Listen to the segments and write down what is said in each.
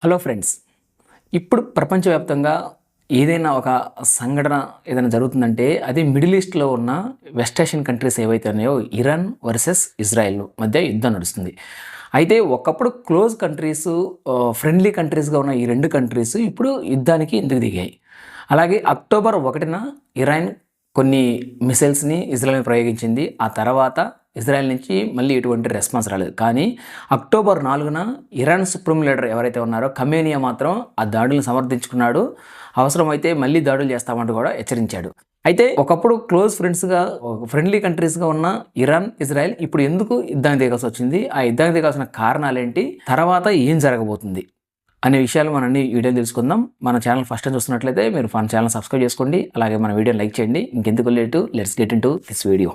Hello friends. ఇప్పుడు ప్రపంచవ్యాప్తంగా ఏదైనా ఒక సంఘటన ఏదైనా జరుగుతుందంటే అది మిడిల్ ఈస్ట్‌లో ఉన్న వెస్ట్ ఏషియన్ కంట్రీస్ ఏవైతే ఉన్నాయో ఇరాన్ వర్సెస్ ఇజ్రాయెల్ మధ్య యుద్ధం నడుస్తుంది. అయితే ఒకప్పుడు క్లోజ్ కంట్రీస్ ఫ్రెండ్లీ కంట్రీస్‌గా ఉన్న ఈ 2 కంట్రీస్ ఇప్పుడు యుద్ధానికి ఎందుకు దిగాయి. అలాగే అక్టోబర్ 1న ఇరాన్ కొన్ని మిసైల్స్‌ని ఇజ్రాయెల్ మీద ప్రయోగించింది. ఆ తర్వాత ఇజ్రాయెల్ నుంచి మళ్ళీ ఎటువంటి రెస్పాన్స్ రాలేదు. కానీ అక్టోబర్ 4న ఇరాన్ సుప్రీం లీడర్ ఎవరైతే ఉన్నారో ఖమేనియా మాత్రం ఆ దాడులను సమర్థించుకున్నాడు. అవసరమైతే మళ్ళీ దాడులు చేస్తామంటూ కూడా హెచ్చరించాడు. అయితే ఒకప్పుడు క్లోజ్ ఫ్రెండ్స్‌గా ఫ్రెండ్లీ కంట్రీస్‌గా ఉన్న ఇరాన్, ఇజ్రాయెల్ ఇప్పుడు ఎందుకు యుద్ధానికి దిగాల్సి వచ్చింది? ఆ యుద్ధానికి దిగాల్సిన కారణాలేంటి? తర్వాత ఏం జరగబోతుంది? అనే విషయాలు మనం అన్ని వీడియోలో తెలుసుకుందాం. మన ఛానల్ ఫస్ట్ టైం చూస్తున్నట్లయితే మీరు మన ఛానల్ సబ్స్క్రైబ్ చేసుకోండి. అలాగే మన వీడియోని లైక్ చేయండి. ఇంకెందుకు late let's get into this video.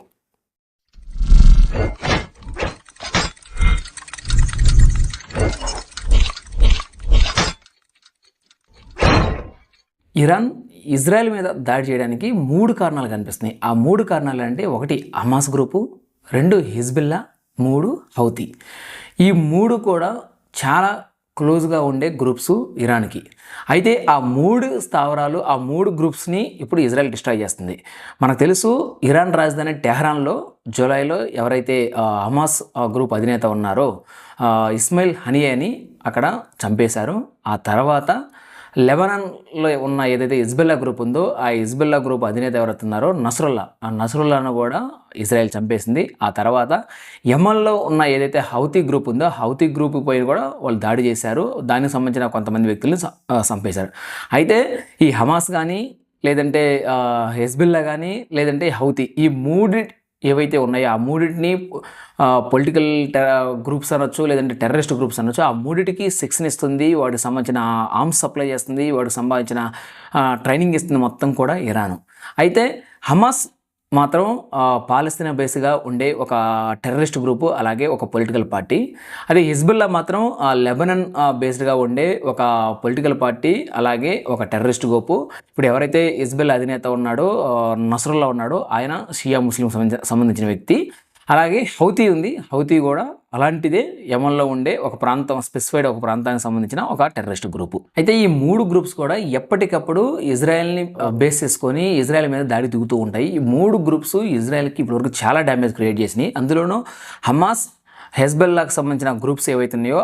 Iran Israel మీద దాడి చేయడానికి 3 కారణాలు కనిపిస్తున్నాయి. ఆ 3 కారణాలు అంటే 1 హమాస్ గ్రూపు, 2 హిజ్బుల్లా, 3 హౌతీ. ఈ 3 కూడా చాలా క్లోజ్గా ఉండే గ్రూప్స్ ఇరాన్కి. అయితే ఆ 3 స్థావరాలు, ఆ 3 గ్రూప్స్ని ఇప్పుడు ఇజ్రాయెల్ డిస్ట్రాయ్ చేస్తుంది. మనకు తెలుసు ఇరాన్ రాజధాని టెహరాన్లో జూలైలో ఎవరైతే హమాస్ గ్రూప్ అధినేత ఉన్నారో ఇస్మాయిల్ హనియాని అక్కడ చంపేశారు. ఆ తర్వాత లెబనాన్లో ఉన్న ఏదైతే హిజ్బుల్లా గ్రూప్ ఉందో ఆ హిజ్బుల్లా గ్రూప్ అధినేత ఎవరైతున్నారో నస్రుల్లా, ఆ నస్రుల్లాను కూడా ఇజ్రాయెల్ చంపేసింది. ఆ తర్వాత యమన్లో ఉన్న ఏదైతే హౌతీ గ్రూప్ ఉందో హౌతీ గ్రూప్ పైన కూడా వాళ్ళు దాడి చేశారు. దానికి సంబంధించిన కొంతమంది వ్యక్తులను చంపేశారు. అయితే ఈ హమాస్ కానీ లేదంటే హిజ్బుల్లా కానీ లేదంటే హౌతీ ఈ 3 ఏవైతే ఉన్నాయో ఆ 3టిని పొలిటికల్ గ్రూప్స్ అనొచ్చు లేదంటే టెర్రరిస్ట్ గ్రూప్స్ అనొచ్చు. ఆ 3టికి శిక్షణ ఇస్తుంది, వాటికి సంబంధించిన ఆర్మ్స్ సప్లై చేస్తుంది, వాటికి సంబంధించిన ట్రైనింగ్ ఇస్తుంది మొత్తం కూడా ఇరాన్. అయితే హమాస్ మాత్రం పాలస్తీనా బేస్గా ఉండే ఒక టెర్రరిస్ట్ గ్రూపు, అలాగే ఒక పొలిటికల్ పార్టీ. అదే హిజ్బుల్లా మాత్రం లెబనాన్ బేస్డ్గా ఉండే ఒక పొలిటికల్ పార్టీ, అలాగే ఒక టెర్రరిస్ట్ గ్రూపు. ఇప్పుడు ఎవరైతే హిజ్బుల్లా అధినేత ఉన్నాడో నస్రుల్లా ఉన్నాడో ఆయన షియా ముస్లిం సంబంధించిన వ్యక్తి. అలాగే హౌతీ ఉంది, హౌతీ కూడా అలాంటిదే యమన్లో ఉండే ఒక ప్రాంతం, స్పెసిఫైడ్ ఒక ప్రాంతానికి సంబంధించిన ఒక టెర్రరిస్ట్ గ్రూపు. అయితే ఈ 3 గ్రూప్స్ కూడా ఎప్పటికప్పుడు ఇజ్రాయెల్ని బేస్ చేసుకొని ఇజ్రాయెల్ మీద దాడి దిగుతూ ఉంటాయి. ఈ 3 గ్రూప్స్ ఇజ్రాయెల్కి ఇప్పటివరకు చాలా డ్యామేజ్ క్రియేట్ చేసినాయి. అందులోనూ హమాస్, హెజ్బుల్లాకి సంబంధించిన గ్రూప్స్ ఏవైతున్నాయో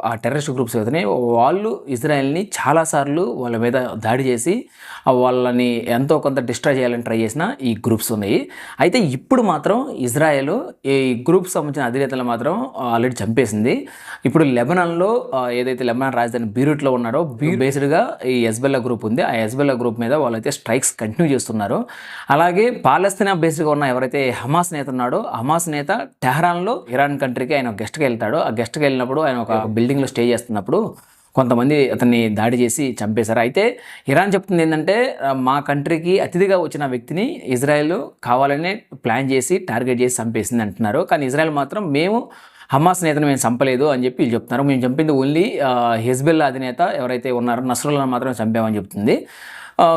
ఆ టెర్రరిస్ట్ గ్రూప్స్ ఏవైతున్నాయో వాళ్ళు ఇజ్రాయెల్ని చాలాసార్లు వాళ్ళ మీద దాడి చేసి వాళ్ళని ఎంతో కొంత డిస్ట్రాయ్ చేయాలని ట్రై చేసిన ఈ గ్రూప్స్ ఉన్నాయి. అయితే ఇప్పుడు మాత్రం ఇజ్రాయెల్ ఈ గ్రూప్స్ సంబంధించిన అధినేతలు మాత్రం ఆల్రెడీ చంపేసింది. ఇప్పుడు లెబనాన్లో ఏదైతే లెబనాన్ రాజధాని బీరూట్లో ఉన్నారో బేస్డ్గా ఈ హెజ్బుల్లా గ్రూప్ ఉంది. ఆ హెజ్బుల్లా గ్రూప్ మీద వాళ్ళైతే స్ట్రైక్స్ కంటిన్యూ చేస్తున్నారు. అలాగే పాలస్తీనా బేస్డ్గా ఉన్న ఎవరైతే హమాస్ నేత ఉన్నాడో హమాస్ నేత టెహరాన్లో ఇరాన్ కంట్రీకి ఆయన గెస్ట్కి వెళ్తాడు. ఆ గెస్ట్కి వెళ్ళినప్పుడు ఆయన ఒక బిల్డింగ్లో స్టే చేస్తున్నప్పుడు కొంతమంది అతన్ని దాడి చేసి చంపేశారు. అయితే ఇరాన్ చెప్తుంది ఏంటంటే మా కంట్రీకి అతిథిగా వచ్చిన వ్యక్తిని ఇజ్రాయెల్ కావాలనే ప్లాన్ చేసి టార్గెట్ చేసి చంపేసింది అంటున్నారు. కానీ ఇజ్రాయెల్ మాత్రం మేము హమాస్ నేతను మేము చంపలేదు అని చెప్పి వీళ్ళు చెప్తున్నారు. మేము చంపింది ఓన్లీ హిజ్బుల్లా అధినేత ఎవరైతే ఉన్నారో నస్రుల్లాను మాత్రమే చంపామని చెప్తుంది.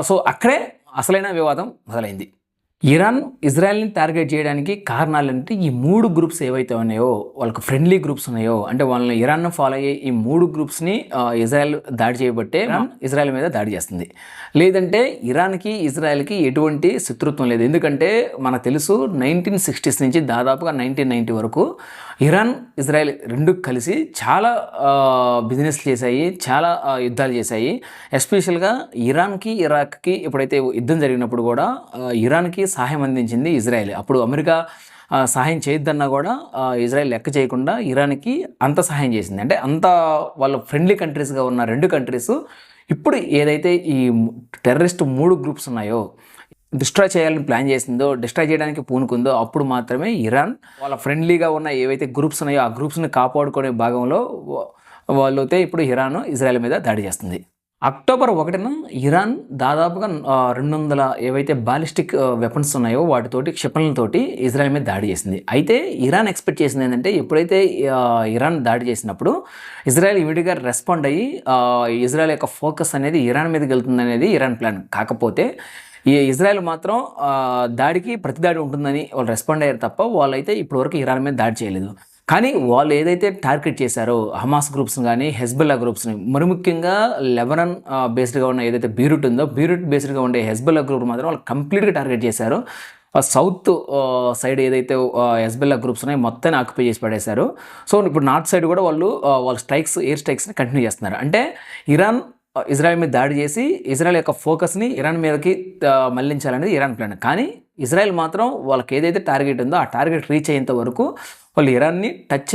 సో అక్కడే అసలైన వివాదం మొదలైంది. ఇరాన్ ఇజ్రాయెల్ని టార్గెట్ చేయడానికి కారణాలు అంటే ఈ 3 గ్రూప్స్ ఏవైతే ఉన్నాయో వాళ్ళకి ఫ్రెండ్లీ గ్రూప్స్ ఉన్నాయో అంటే వాళ్ళని ఇరాన్ను ఫాలో అయ్యే ఈ 3 గ్రూప్స్ని ఇజ్రాయెల్ దాడి చేయబట్టే ఇజ్రాయెల్ మీద దాడి చేస్తుంది. లేదంటే ఇరాన్కి ఇజ్రాయెల్కి ఎటువంటి శత్రుత్వం లేదు. ఎందుకంటే మనకు తెలుసు 1960s నుంచి దాదాపుగా 1990 వరకు ఇరాన్, ఇజ్రాయెల్ 2 కలిసి చాలా బిజినెస్లు చేశాయి, చాలా యుద్ధాలు చేశాయి. ఎస్పెషల్గా ఇరాన్కి ఇరాక్కి ఎప్పుడైతే యుద్ధం జరిగినప్పుడు కూడా ఇరాన్కి సహాయం అందించింది ఇజ్రాయెల్. అప్పుడు అమెరికా సహాయం చేయొద్దన్నా కూడా ఇజ్రాయెల్ లెక్క చేయకుండా ఇరాన్కి అంత సహాయం చేసింది. అంటే అంత వాళ్ళు ఫ్రెండ్లీ కంట్రీస్గా ఉన్న 2 కంట్రీస్ ఇప్పుడు ఏదైతే ఈ టెర్రరిస్ట్ 3 గ్రూప్స్ ఉన్నాయో డిస్ట్రాయ్ చేయాలని ప్లాన్ చేసిందో, డిస్ట్రాయ్ చేయడానికి పూనుకుందో అప్పుడు మాత్రమే ఇరాన్ వాళ్ళ ఫ్రెండ్లీగా ఉన్న ఏవైతే గ్రూప్స్ ఉన్నాయో ఆ గ్రూప్స్ని కాపాడుకునే భాగంలో వాళ్ళైతే ఇప్పుడు ఇరాన్ ఇజ్రాయెల్ మీద దాడి చేస్తుంది. అక్టోబర్ 1న ఇరాన్ దాదాపుగా 200 ఏవైతే బాలిస్టిక్ వెపన్స్ ఉన్నాయో వాటితోటి క్షిపణులతోటి ఇజ్రాయెల్ మీద దాడి చేసింది. అయితే ఇరాన్ ఎక్స్పెక్ట్ చేసింది ఏంటంటే ఎప్పుడైతే ఇరాన్ దాడి చేసినప్పుడు ఇజ్రాయెల్ ఇమీడియట్గా రెస్పాండ్ అయ్యి ఇజ్రాయెల్ యొక్క ఫోకస్ అనేది ఇరాన్ మీదకి వెళ్తుంది అనేది ఇరాన్ ప్లాన్. కాకపోతే ఈ ఇజ్రాయెల్ మాత్రం దాడికి ప్రతిదాడి ఉంటుందని వాళ్ళు రెస్పాండ్ అయ్యారు తప్ప వాళ్ళైతే ఇప్పటివరకు ఇరాన్ మీద దాడి చేయలేదు. కానీ వాళ్ళు ఏదైతే టార్గెట్ చేశారో హమాస్ గ్రూప్స్ని కానీ హెజ్బుల్లా గ్రూప్స్ని, మరి ముఖ్యంగా లెబనాన్ బేస్డ్గా ఉన్న ఏదైతే బీరూట్ ఉందో బీరూట్ బేస్డ్గా ఉండే హెజ్బుల్లా గ్రూప్ మాత్రం వాళ్ళు కంప్లీట్గా టార్గెట్ చేశారు. సౌత్ సైడ్ ఏదైతే హెజ్బుల్లా గ్రూప్స్ ఉన్నాయో మొత్తాన్ని ఆక్యుపై చేసి పడేశారు. సో ఇప్పుడు నార్త్ సైడ్ కూడా వాళ్ళు వాళ్ళ ఎయిర్ స్ట్రైక్స్ని కంటిన్యూ చేస్తున్నారు. అంటే ఇరాన్ ఇజ్రాయెల్ మీద దాడి చేసి ఇజ్రాయెల్ యొక్క ఫోకస్ని ఇరాన్ మీదకి మళ్లించాలనేది ఇరాన్ ప్లాన్. కానీ ఇజ్రాయెల్ మాత్రం వాళ్ళకి ఏదైతే టార్గెట్ ఉందో ఆ టార్గెట్ రీచ్ అయ్యేంత వరకు వాళ్ళు ఇరాన్ని టచ్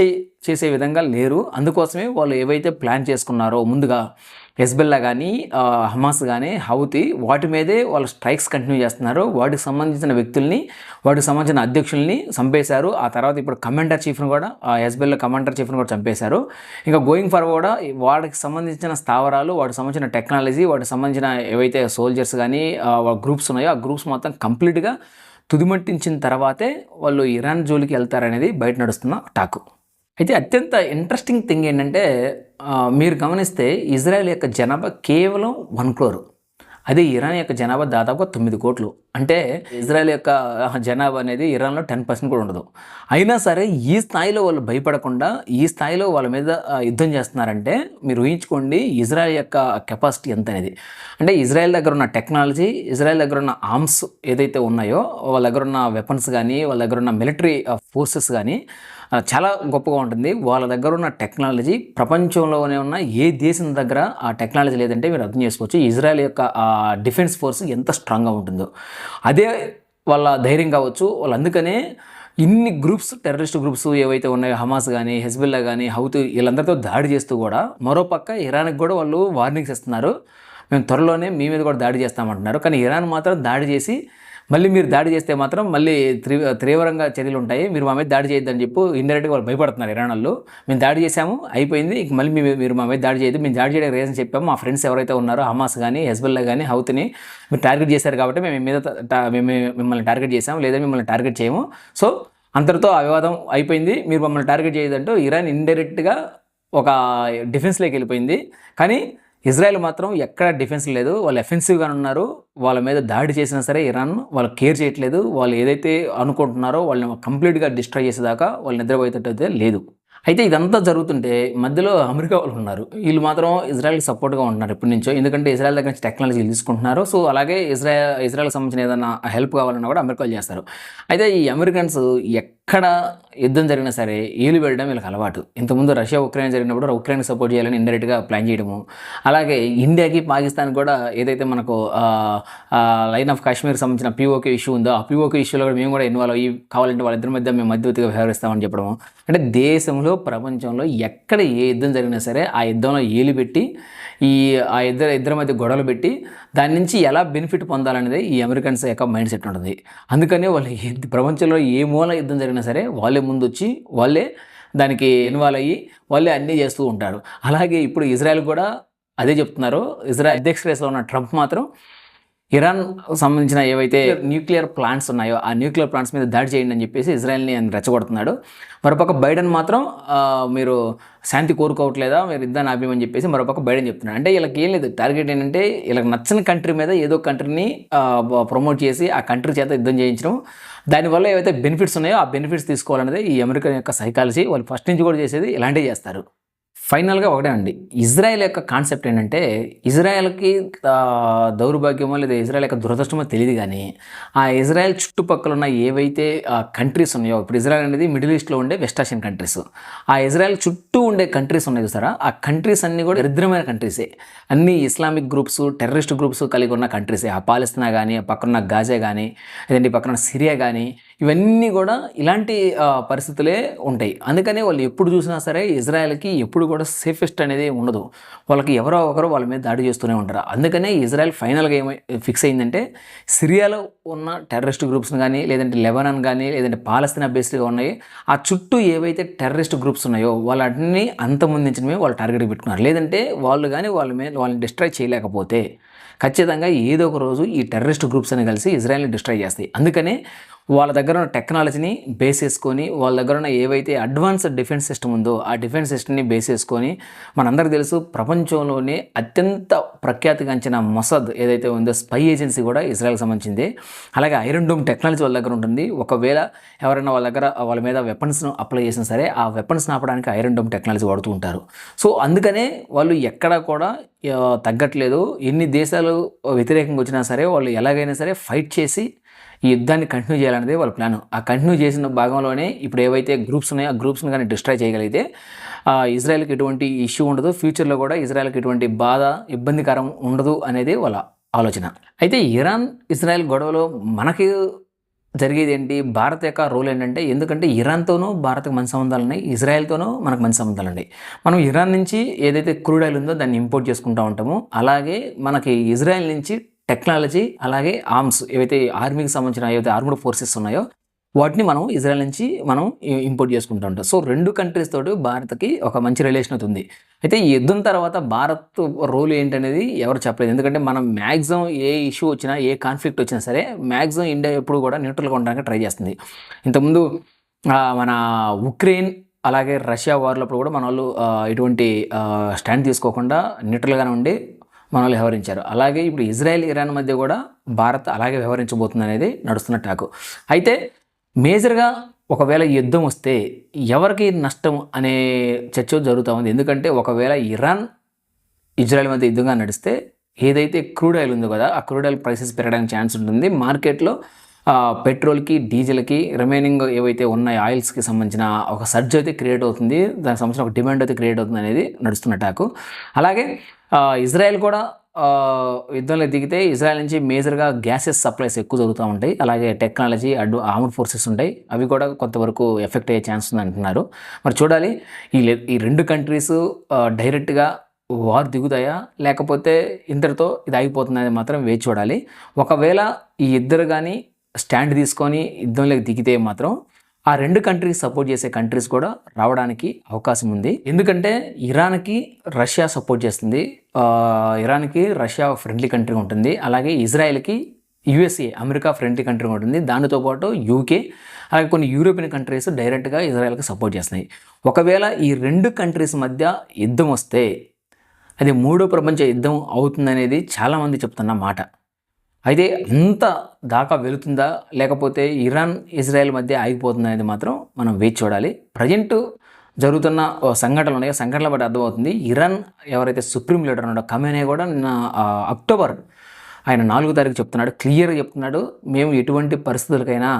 చేసే విధంగా లేరు. అందుకోసమే వాళ్ళు ఏవైతే ప్లాన్ చేసుకున్నారో ముందుగా హెజ్బుల్లా కానీ హమాస్ కానీ హౌతీ వాటి మీదే వాళ్ళు స్ట్రైక్స్ కంటిన్యూ చేస్తున్నారు. వాటికి సంబంధించిన వ్యక్తుల్ని, వాటికి సంబంధించిన అధ్యక్షుల్ని చంపేశారు. ఆ తర్వాత ఇప్పుడు కమాండర్ చీఫ్ని కూడా హెజ్బుల్లా కమాండర్ చీఫ్ని కూడా చంపేశారు. ఇంకా గోయింగ్ ఫార్వర్డ్ కూడా వాటికి సంబంధించిన స్థావరాలు, వాటికి సంబంధించిన టెక్నాలజీ, వాటికి సంబంధించిన ఏవైతే సోల్జర్స్ కానీ గ్రూప్స్ ఉన్నాయో ఆ గ్రూప్స్ మొత్తం కంప్లీట్గా తుదిమట్టించిన తర్వాతే వాళ్ళు ఇరాన్ జోలికి వెళ్తారనేది బయట నడుస్తున్న టాకు. అయితే అత్యంత ఇంట్రెస్టింగ్ థింగ్ ఏంటంటే మీరు గమనిస్తే ఇజ్రాయెల్ యొక్క జనాభా కేవలం 1 crore, అదే ఇరాన్ యొక్క జనాభా దాదాపుగా 9 కోట్లు. అంటే ఇజ్రాయెల్ యొక్క జనాభా అనేది ఇరాన్లో 10% కూడా ఉండదు. అయినా సరే ఈ స్థాయిలో వాళ్ళు భయపడకుండా ఈ స్థాయిలో వాళ్ళ మీద యుద్ధం చేస్తున్నారంటే మీరు ఊహించుకోండి ఇజ్రాయెల్ యొక్క కెపాసిటీ ఎంత అనేది. అంటే ఇజ్రాయెల్ దగ్గర ఉన్న టెక్నాలజీ, ఇజ్రాయెల్ దగ్గర ఉన్న ఆర్మ్స్ ఏదైతే ఉన్నాయో, వాళ్ళ దగ్గర ఉన్న వెపన్స్ కానీ, వాళ్ళ దగ్గర ఉన్న మిలిటరీ ఫోర్సెస్ కానీ చాలా గొప్పగా ఉంటుంది. వాళ్ళ దగ్గర ఉన్న టెక్నాలజీ ప్రపంచంలోనే ఉన్న ఏ దేశం దగ్గర ఆ టెక్నాలజీ లేదంటే మీరు అర్థం చేసుకోవచ్చు ఇజ్రాయెల్ యొక్క డిఫెన్స్ ఫోర్స్ ఎంత స్ట్రాంగ్గా ఉంటుందో. అదే వాళ్ళ ధైర్యం కావచ్చు. వాళ్ళు అందుకనే ఇన్ని గ్రూప్స్, టెర్రరిస్ట్ గ్రూప్స్ ఏవైతే ఉన్నాయో హమాస్ కానీ హెజ్బుల్లా కానీ హౌతీ వీళ్ళందరితో దాడి చేస్తూ కూడా మరోపక్క ఇరాన్కి కూడా వాళ్ళు వార్నింగ్స్ ఇస్తున్నారు, మేము త్వరలోనే మీ మీద కూడా దాడి చేస్తామంటున్నారు. కానీ ఇరాన్ మాత్రం దాడి చేసి మళ్ళీ మీరు దాడి చేస్తే మాత్రం మళ్ళీ తీవ్రంగా చర్యలు ఉంటాయి, మీరు మా మీద దాడి చేయొద్దని చెప్పి ఇండైరెక్ట్గా వాళ్ళు భయపడుతున్నారు ఇరాన్ వాళ్ళు. మేము దాడి చేసాము, అయిపోయింది, ఇంక మళ్ళీ మీరు మా మీద దాడి చేయొద్దు, మేము దాడి చేయడానికి రీజన్ చెప్పాము, మా ఫ్రెండ్స్ ఎవరైతే ఉన్నారో హమాస్ కానీ హెజ్బుల్లా కానీ హౌతీని మీరు టార్గెట్ చేశారు కాబట్టి మేము మిమ్మల్ని టార్గెట్ చేసాము, లేదా మిమ్మల్ని టార్గెట్ చేయము, సో అంతటితో ఆ వివాదం అయిపోయింది, మీరు మమ్మల్ని టార్గెట్ చేయొద్దంటూ ఇరాన్ ఇండైరెక్ట్గా ఒక డిఫెన్స్లోకి వెళ్ళిపోయింది. కానీ ఇజ్రాయెల్ మాత్రం ఎక్కడ డిఫెన్స్ లేదు, వాళ్ళు ఎఫెన్సివ్గా ఉన్నారు. వాళ్ళ మీద దాడి చేసినా సరే ఇరాన్ వాళ్ళు కేర్ చేయట్లేదు. వాళ్ళు ఏదైతే అనుకుంటున్నారో వాళ్ళని కంప్లీట్గా డిస్ట్రాయ్ చేసేదాకా వాళ్ళు నిద్రపోయేటట్టయితే లేదు. అయితే ఇదంతా జరుగుతుంటే మధ్యలో అమెరికా వాళ్ళు ఉన్నారు. వీళ్ళు మాత్రం ఇజ్రాయెల్కి సపోర్ట్గా ఉంటున్నారు ఎప్పటి నుంచో, ఎందుకంటే ఇజ్రాయెల్ దగ్గర నుంచి టెక్నాలజీలు తీసుకుంటున్నారు. సో అలాగే ఇజ్రాయెల్కి సంబంధించిన ఏదైనా హెల్ప్ కావాలన్నా కూడా అమెరికాలు చేస్తారు. అయితే ఈ అమెరికన్స్ ఎక్కడ యుద్ధం జరిగినా సరే ఏలు వెళ్ళడం వీళ్ళకి అలవాటు. ఇంతకుముందు రష్యా ఉక్రెయిన్ జరిగినప్పుడు ఉక్రెయిన్కి సపోర్ట్ చేయాలని ఇండైరెక్ట్గా ప్లాన్ చేయడము, అలాగే ఇండియాకి పాకిస్తాన్ కూడా ఏదైతే మనకు లైన్ ఆఫ్ కాశ్మీర్కి సంబంధించిన పీఓకే ఇష్యూ ఉందో ఆ పీఓకే ఇష్యూలో కూడా మేము కూడా ఇన్వాల్వ్ అయ్యి కావాలంటే వాళ్ళిద్దరి మధ్య మేము మధ్యవర్తిగా వ్యవహరిస్తామని చెప్పడము. అంటే దేశంలో ప్రపంచంలో ఎక్కడ ఏ యుద్ధం జరిగినా సరే ఆ యుద్ధంలో ఏలు పెట్టి ఆ ఇద్దరి మధ్య గొడవలు పెట్టి దాని నుంచి ఎలా బెనిఫిట్ పొందాలనేది ఈ అమెరికన్స్ యొక్క మైండ్ సెట్ ఉంటుంది. అందుకనే వాళ్ళు ప్రపంచంలో ఏ మూల యుద్ధం జరిగినా సరే వాళ్ళే ముందు వచ్చి వాళ్ళే దానికి ఇన్వాల్వ్ అయ్యి వాళ్ళే అన్నీ చేస్తూ ఉంటారు. అలాగే ఇప్పుడు ఇజ్రాయెల్ కూడా అదే చెప్తున్నారు. ఇజ్రాయెల్ అధ్యక్ష రేసులో ఉన్న ట్రంప్ మాత్రం ఇరాన్ సంబంధించిన ఏవైతే న్యూక్లియర్ ప్లాంట్స్ ఉన్నాయో ఆ న్యూక్లియర్ ప్లాంట్స్ మీద దాడి చేయండి అని చెప్పేసి ఇజ్రాయెల్ని ఆయన రెచ్చగొడుతున్నాడు. మరోపక్క బైడెన్ మాత్రం మీరు శాంతి కోరుకోవట్లేదా, మీరు యుద్ధాన్ని ఆపేయమని చెప్పేసి మరోపక్క బైడెన్ చెప్తున్నాడు. అంటే వీళ్ళకి ఏం లేదు, టార్గెట్ ఏంటంటే వీళ్ళకి నచ్చని కంట్రీ మీద ఏదో కంట్రీని ప్రమోట్ చేసి ఆ కంట్రీ చేత యుద్ధం చేయించడం, దానివల్ల ఏవైతే బెనిఫిట్స్ ఉన్నాయో ఆ బెనిఫిట్స్ తీసుకోవాలనేది ఈ అమెరికన్ యొక్క సైకాలజీ. వాళ్ళు ఫస్ట్ నుంచి కూడా చేసేది ఇలాంటివి చేస్తారు. ఫైనల్గా ఒకటే అండి, ఇజ్రాయెల్ యొక్క కాన్సెప్ట్ ఏంటంటే ఇజ్రాయెల్కి దౌర్భాగ్యమో లేదా ఇజ్రాయెల్ యొక్క దురదృష్టమో తెలియదు, కానీ ఆ ఇజ్రాయెల్ చుట్టుపక్కల ఉన్న ఏవైతే కంట్రీస్ ఉన్నాయో, ఇప్పుడు ఇజ్రాయెల్ అనేది మిడిల్ ఈస్ట్లో ఉండే వెస్ట్ ఆసియన్ కంట్రీస్, ఆ ఇజ్రాయెల్ చుట్టూ ఉండే కంట్రీస్ ఉన్నాయి చూసారా, ఆ కంట్రీస్ అన్నీ కూడా దరిద్రమైన కంట్రీసే, అన్ని ఇస్లామిక్ గ్రూప్స్, టెర్రరిస్ట్ గ్రూప్స్ కలిగి ఉన్న కంట్రీసే. ఆ పాలస్తీనా కానీ, పక్కన గాజా కానీ, లేదంటే పక్కన సిరియా కానీ, ఇవన్నీ కూడా ఇలాంటి పరిస్థితులే ఉంటాయి. అందుకనే వాళ్ళు ఎప్పుడు చూసినా సరే ఇజ్రాయెల్కి ఎప్పుడు కూడా సేఫెస్ట్ అనేది ఉండదు. వాళ్ళకి ఎవరో ఒకరు వాళ్ళ మీద దాడి చేస్తూనే ఉంటారు. అందుకనే ఇజ్రాయెల్ ఫైనల్గా ఫిక్స్ అయిందంటే సిరియాలో ఉన్న టెర్రరిస్ట్ గ్రూప్స్ని కానీ, లేదంటే లెబనాన్ కానీ, లేదంటే పాలస్తీనా బేస్డ్గా ఉన్నాయి ఆ చుట్టూ ఏవైతే టెర్రరిస్ట్ గ్రూప్స్ ఉన్నాయో వాళ్ళని అంతమొందించడమే వాళ్ళు టార్గెట్గా పెట్టుకున్నారు. లేదంటే వాళ్ళు కానీ వాళ్ళని డిస్ట్రాయ్ చేయలేకపోతే ఖచ్చితంగా ఏదో ఒక రోజు ఈ టెర్రరిస్ట్ గ్రూప్స్ అని కలిసి ఇజ్రాయెల్ని డిస్ట్రాయ్ చేస్తాయి. అందుకనే వాళ్ళ దగ్గర ఉన్న టెక్నాలజీని బేస్ చేసుకొని, వాళ్ళ దగ్గర ఉన్న ఏవైతే అడ్వాన్స్డ్ డిఫెన్స్ సిస్టమ్ ఉందో ఆ డిఫెన్స్ సిస్టమ్ని బేస్ చేసుకొని, మనందరికీ తెలుసు ప్రపంచంలోనే అత్యంత ప్రఖ్యాతిగాంచిన మొసాద్ ఏదైతే ఉందో స్పై ఏజెన్సీ కూడా ఇజ్రాయెల్కి సంబంధించింది. అలాగే ఐరన్ డోమ్ టెక్నాలజీ వాళ్ళ దగ్గర ఉంటుంది. ఒకవేళ ఎవరైనా వాళ్ళ మీద వెపన్స్ను అప్లై చేసినా సరే ఆ వెపన్స్ ఆపడానికి ఐరన్ డోమ్ టెక్నాలజీ వాడుతూ ఉంటారు. సో అందుకనే వాళ్ళు ఎక్కడా కూడా తగ్గట్లేదు. ఎన్ని దేశాలు వ్యతిరేకంగా వచ్చినా సరే వాళ్ళు ఎలాగైనా సరే ఫైట్ చేసి ఈ యుద్ధాన్ని కంటిన్యూ చేయాలనేది వాళ్ళ ప్లాన్. ఆ కంటిన్యూ చేసిన భాగంలోనే ఇప్పుడు ఏవైతే గ్రూప్స్ ఉన్నాయో ఆ గ్రూప్స్ని కానీ డిస్ట్రాయ్ చేయగలిగితే ఇజ్రాయెల్కి ఎటువంటి ఇష్యూ ఉండదు. ఫ్యూచర్లో కూడా ఇజ్రాయెల్కి ఎటువంటి బాధ ఇబ్బందికరం ఉండదు అనేది వాళ్ళ ఆలోచన. అయితే ఇరాన్ ఇజ్రాయెల్ గొడవలో మనకి జరిగేది ఏంటి, భారత్ యొక్క రోల్ ఏంటంటే, ఎందుకంటే ఇరాన్తోనూ భారత్కి మంచి సంబంధాలు ఉన్నాయి, ఇజ్రాయెల్తోనూ మనకు మంచి సంబంధాలు ఉన్నాయి. మనం ఇరాన్ నుంచి ఏదైతే క్రూడ్ ఆయిల్ ఉందో దాన్ని ఇంపోర్ట్ చేసుకుంటూ ఉంటామో, అలాగే మనకి ఇజ్రాయెల్ నుంచి టెక్నాలజీ అలాగే ఆర్మ్స్ ఏవైతే ఆర్మీకి సంబంధించిన ఏవైతే ఆర్మ్డ్ ఫోర్సెస్ ఉన్నాయో వాటిని మనం ఇజ్రాయెల్ నుంచి మనం ఇంపోర్ట్ చేసుకుంటూ ఉంటాం. సో 2 కంట్రీస్ తోటి భారత్కి ఒక మంచి రిలేషన్ అవుతుంది. అయితే ఈ యుద్ధం తర్వాత భారత్ రోల్ ఏంటనేది ఎవరు చెప్పలేదు. ఎందుకంటే మనం మ్యాక్సిమం ఏ ఇష్యూ వచ్చినా ఏ కాన్ఫ్లిక్ట్ వచ్చినా సరే మ్యాక్సిమం ఇండియా ఎప్పుడు కూడా న్యూట్రల్గా ఉండడానికి ట్రై చేస్తుంది. ఇంతకుముందు మన ఉక్రెయిన్ అలాగే రష్యా వార్లప్పుడు కూడా మన వాళ్ళు ఎటువంటి స్టాండ్ తీసుకోకుండా న్యూట్రల్గానే ఉండి మన వాళ్ళు వ్యవహరించారు. అలాగే ఇప్పుడు ఇజ్రాయెల్ ఇరాన్ మధ్య కూడా భారత్ అలాగే వ్యవహరించబోతుంది అనేది నడుస్తున్న టాకు. అయితే మేజర్గా ఒకవేళ యుద్ధం వస్తే ఎవరికి నష్టం అనే చర్చ జరుగుతూ ఉంది. ఎందుకంటే ఒకవేళ ఇరాన్ ఇజ్రాయెల్ మధ్య యుద్ధంగా నడిస్తే ఏదైతే క్రూడ్ ఆయిల్ ఉందో కదా ఆ క్రూడ్ ఆయిల్ ప్రైసెస్ పెరగడానికి ఛాన్స్ ఉంటుంది. మార్కెట్లో పెట్రోల్కి డీజిల్కి రిమైనింగ్ ఏవైతే ఉన్నాయో ఆయిల్స్కి సంబంధించిన ఒక సర్జ్ అయితే క్రియేట్ అవుతుంది, దానికి సంబంధించిన ఒక డిమాండ్ అయితే క్రియేట్ అవుతుంది అనేది నడుస్తున్న టాకు. అలాగే ఇజ్రాయెల్ కూడా యుద్ధంలో దిగితే ఇజ్రాయెల్ నుంచి మేజర్గా గ్యాసెస్ సప్లైస్ ఎక్కువ జరుగుతూ ఉంటాయి. అలాగే టెక్నాలజీ ఆర్మ్డ్ ఫోర్సెస్ ఉంటాయి, అవి కూడా కొంతవరకు ఎఫెక్ట్ అయ్యే ఛాన్స్ ఉంది అంటున్నారు. మరి చూడాలి ఈ 2 కంట్రీస్ డైరెక్ట్గా వార్ దిగుతాయా లేకపోతే ఇంతటితో ఇది అయిపోతుందని మాత్రం వేచి చూడాలి. ఒకవేళ ఈ ఇద్దరు కానీ స్టాండ్ తీసుకొని యుద్ధంలోకి దిగితే మాత్రం ఆ 2 కంట్రీస్ సపోర్ట్ చేసే కంట్రీస్ కూడా రావడానికి అవకాశం ఉంది. ఎందుకంటే ఇరాన్కి రష్యా సపోర్ట్ చేస్తుంది, ఇరాన్కి రష్యా ఫ్రెండ్లీ కంట్రీ ఉంటుంది. అలాగే ఇజ్రాయెల్కి యుఎస్ఏ అమెరికా ఫ్రెండ్లీ కంట్రీ ఉంటుంది. దానితో పాటు యూకే అలాగే కొన్ని యూరోపియన్ కంట్రీస్ డైరెక్ట్గా ఇజ్రాయెల్కి సపోర్ట్ చేస్తున్నాయి. ఒకవేళ ఈ 2 కంట్రీస్ మధ్య యుద్ధం వస్తే అది 3వ ప్రపంచ యుద్ధం అవుతుందనేది చాలామంది చెప్తున్న మాట. అయితే అంత దాకా వెళుతుందా లేకపోతే ఇరాన్ ఇజ్రాయెల్ మధ్య ఆగిపోతుందా అనేది మాత్రం మనం వేచి చూడాలి. ప్రజెంట్ జరుగుతున్న సంఘటనలు ఉన్నాయి, సంఘటనల బట్టి అర్థమవుతుంది. ఇరాన్ ఎవరైతే సుప్రీం లీడర్ ఉన్నాడో ఖమేనీ కూడా నిన్న అక్టోబర్ ఆయన 4వ తారీఖు చెప్తున్నాడు, క్లియర్గా చెప్తున్నాడు, మేము ఎటువంటి పరిస్థితులకైనా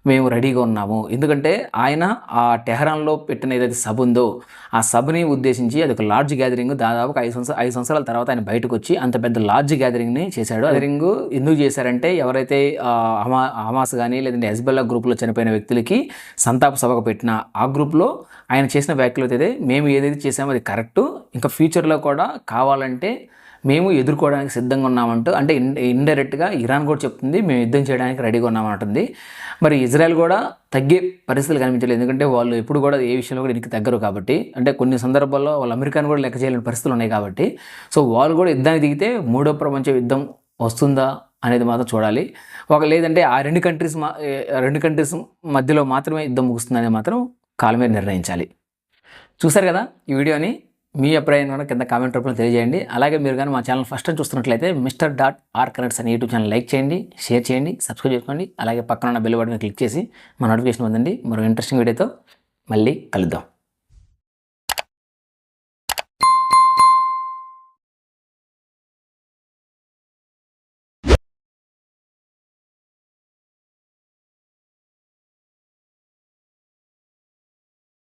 మేము రెడీగా ఉన్నాము. ఎందుకంటే ఆయన ఆ టెహరాన్లో పెట్టిన ఏదైతే సభ ఉందో ఆ సభని ఉద్దేశించి అది ఒక లార్జ్ గ్యాదరింగ్, దాదాపు 5 సంవత్సరాల తర్వాత ఆయన బయటకు వచ్చి అంత పెద్ద లార్జ్ గ్యాదరింగ్ని చేశాడు. గ్యాదరింగ్ ఎందుకు చేశారంటే ఎవరైతే హమాస్ కానీ లేదంటే హెజ్బొల్లా గ్రూప్లో చనిపోయిన వ్యక్తులకి సంతాప సభకు పెట్టిన ఆ గ్రూప్లో ఆయన చేసిన వ్యాఖ్యలు అయితే మేము ఏదైతే చేసామో అది కరెక్టు, ఇంకా ఫ్యూచర్లో కూడా కావాలంటే మేము ఎదుర్కోవడానికి సిద్ధంగా ఉన్నామంటూ, అంటే ఇండైరెక్ట్గా ఇరాన్ కూడా చెప్తుంది మేము యుద్ధం చేయడానికి రెడీగా ఉన్నామంటుంది. మరి ఇజ్రాయెల్ కూడా తగ్గే పరిస్థితులు కనిపించలేదు, ఎందుకంటే వాళ్ళు ఎప్పుడు కూడా ఏ విషయంలో కూడా వెనక్కి తగ్గరు కాబట్టి, అంటే కొన్ని సందర్భాల్లో వాళ్ళు అమెరికాను కూడా లెక్క చేయలేని పరిస్థితులు ఉన్నాయి కాబట్టి, సో వాళ్ళు కూడా యుద్ధానికి దిగితే 3వ ప్రపంచ యుద్ధం వస్తుందా అనేది మాత్రం చూడాలి. లేదంటే ఆ 2 కంట్రీస్ మధ్యలో మాత్రమే యుద్ధం ముగుస్తుందనేది మాత్రం కాలమే నిర్ణయించాలి. చూసారు కదా ఈ వీడియోని, మీ అభిప్రాయం కూడా కింద కామెంట్ రూపంలో తెలియజేయండి. అలాగే మీరు కానీ మా ఛానల్ ఫస్ట్ టైం చూస్తున్నట్లయితే Mr.R Connects అనే యూట్యూబ్ ఛానల్ లైక్ చేయండి, షేర్ చేయండి, సబ్స్క్రైబ్ చేసుకోండి. అలాగే పక్కన ఉన్న బెల్ బటన్ క్లిక్ చేసి మా నోటిఫికేషన్ పొందండి. మరో ఇంట్రెస్టింగ్ వీడియోతో మళ్ళీ కలుద్దాం.